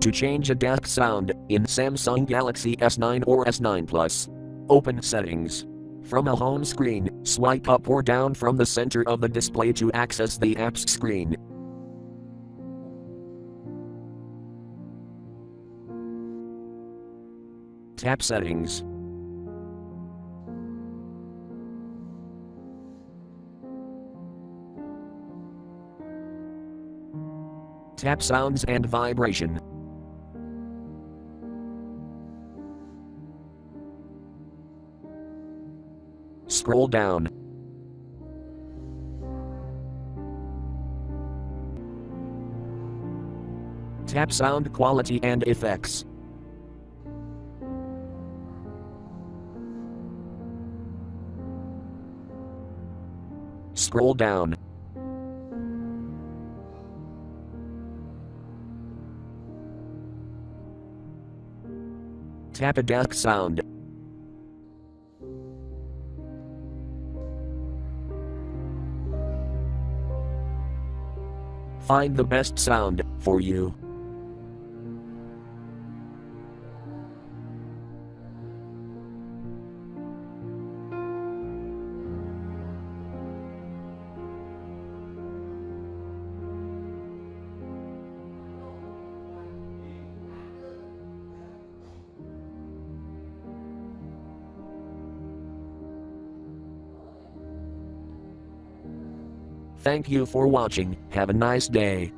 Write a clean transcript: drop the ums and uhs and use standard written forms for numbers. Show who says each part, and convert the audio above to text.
Speaker 1: To change a desk sound in Samsung Galaxy S9 or S9 Plus, open Settings. From a home screen, swipe up or down from the center of the display to access the apps screen. Tap Settings. Tap Sounds and Vibration. Scroll down. Tap Sound Quality and Effects. Scroll down. Tap a desk sound. Find the best sound for you. Thank you for watching. Have a nice day.